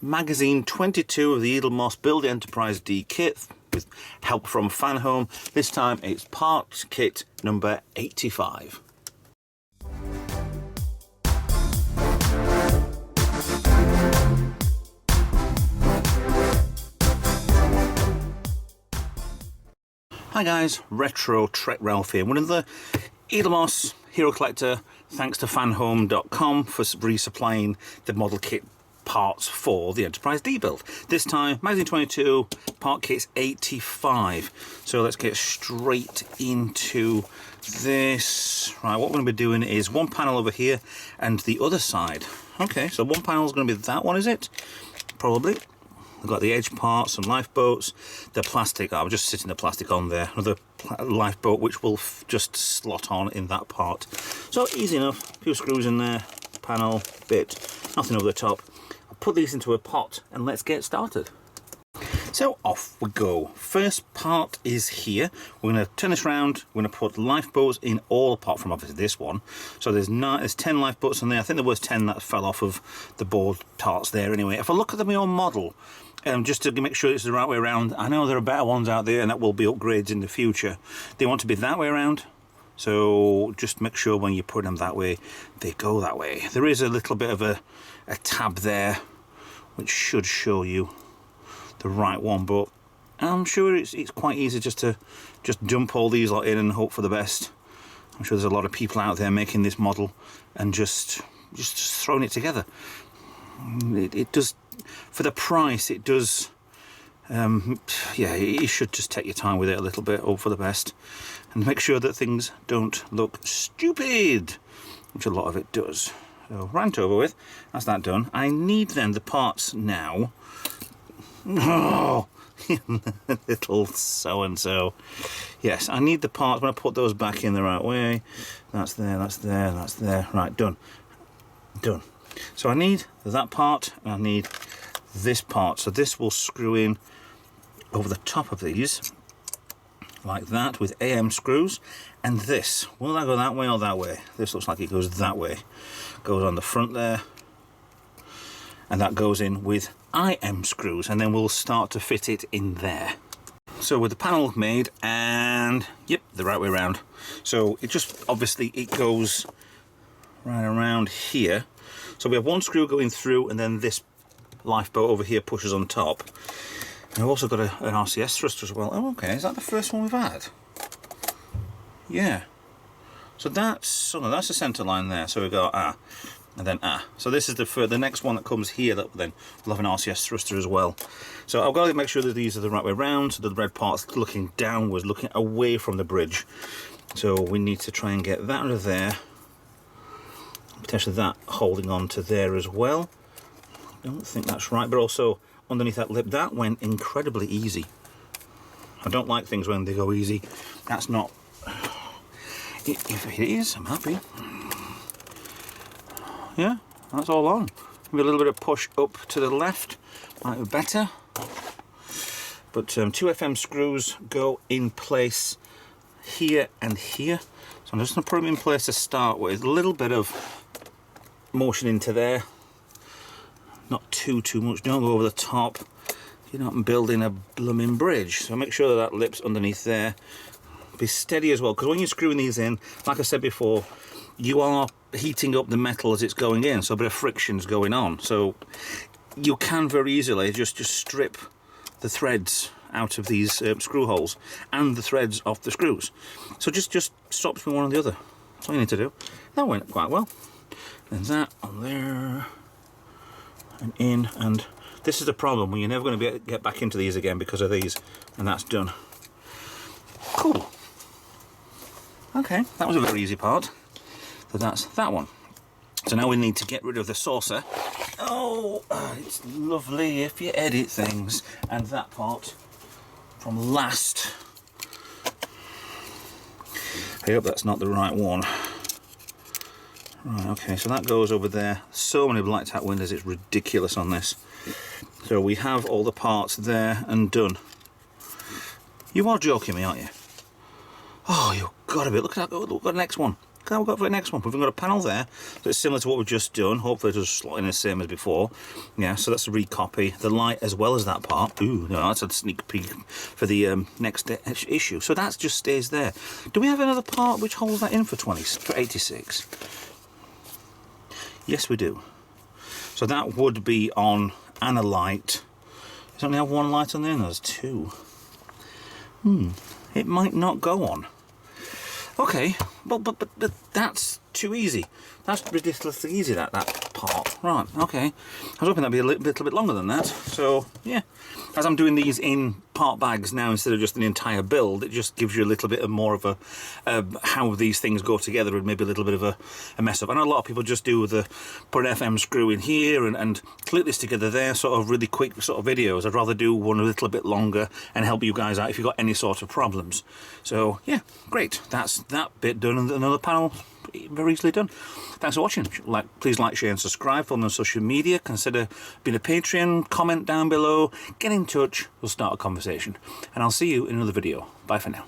Magazine 22 of the Eaglemoss Build Enterprise D kit with help from Fanhome. This time it's parts kit number 85. Hi guys, Retro Trek Ralph here, one of the Eaglemoss HeroCollector, thanks to Fanhome.com for resupplying the model kit parts for the Enterprise D build. This time, Magazine 22, part kit's 85. So let's get straight into this. Right, what we're going to be doing is one panel over here and the other side. Okay, so one panel is going to be that one, is it? Probably. We've got the edge parts, some lifeboats, the plastic. I'm just sitting the plastic on there. Another lifeboat which will just slot on in that part. So easy enough. A few screws in there, panel, bit, nothing over the top. I'll put these into a pot and let's get started. So off we go. First part is here. We're going to turn this around. We're going to put lifeboats in all apart from obviously this one. So there's 10 lifeboats in there. I think there was 10 that fell off of the board parts there anyway. If I look at my own model, just to make sure it's the right way around, I know there are better ones out there and that will be upgrades in the future. They want to be that way around. So just make sure when you put them that way, they go that way. There is a little bit of a tab there which should show you the right one, but I'm sure it's quite easy just to dump all these lot in and hope for the best. I'm sure there's a lot of people out there making this model and just throwing it together. It does, for the price, it does. Yeah, you should just take your time with it a little bit, hope for the best, and make sure that things don't look stupid, which a lot of it does. So rant over with. That's that done. I need then the parts now. Oh, little so-and-so. Yes, I need the parts. When I put those back in the right way, that's there, that's there, that's there. Right, done. Done. So I need that part, and I need this part. So this will screw in over the top of these, like that, with AM screws. And this, will that go that way or that way? This looks like it goes that way. Goes on the front there. And that goes in with IM screws, and then we'll start to fit it in there. So with the panel made, and yep, the right way around. So it just, obviously it goes right around here. So we have one screw going through, and then this lifeboat over here pushes on top. And we've also got an RCS thruster as well. Oh, okay, is that the first one we've had? Yeah. So that's the center line there. So we've got and then so this is the next one that comes here, that then will have an RCS thruster as well. So I've got to make sure that these are the right way around, so the red part's looking downwards, looking away from the bridge. So we need to try and get that out of there, potentially that holding on to there as well. I don't think that's right, but also underneath that lip, that went incredibly easy. I don't like things when they go easy. That's not, if it is, I'm happy. Yeah, that's all on. Maybe a little bit of push up to the left might be better. But 2 FM screws go in place here and here. So I'm just going to put them in place to start with. A little bit of motion into there. Not too much. Don't go over the top. You're not building a blooming bridge. So make sure that lip's underneath there. Be steady as well, because when you're screwing these in, like I said before, you are heating up the metal as it's going in, so a bit of friction's going on. So you can very easily just strip the threads out of these screw holes and the threads off the screws. So just stop between one and the other. That's all you need to do. That went quite well. And that on there and in, and this is the problem when you're never going to get back into these again because of these, and that's done. Cool. Okay, that was a very easy part. So that's that one. So now we need to get rid of the saucer. Oh, it's lovely if you edit things. And that part from last. I hope that's not the right one. Right, okay, so that goes over there. So many black tap windows, it's ridiculous on this. So we have all the parts there and done. You are joking me, aren't you? Oh, you've got to be. Look at that. Look at the next one. look how we've got for the next one. We've got a panel there that's similar to what we've just done. Hopefully it'll slot in the same as before. Yeah, so that's a recopy. The light as well as that part. Ooh, no, that's a sneak peek for the next issue. So that just stays there. Do we have another part which holds that in for 86? Yes, we do. So that would be on and a light. Does it only have one light on there? No, there's two. It might not go on. Okay, but that's too easy. That's ridiculously easy, that part. Right, okay. I was hoping that'd be a little bit longer than that. So, yeah. As I'm doing these in part bags now instead of just an entire build, it just gives you a little bit of more of a how these things go together and maybe a little bit of a mess up. I know a lot of people just do put an FM screw in here and clip this together there, sort of really quick sort of videos. I'd rather do one a little bit longer and help you guys out if you've got any sort of problems. So, yeah, great. That's that bit done, and another panel very easily done. Thanks for watching. Please like, share and subscribe. Follow me on social media. Consider being a Patreon. Comment down below. Get in touch. We'll start a conversation. And I'll see you in another video. Bye for now.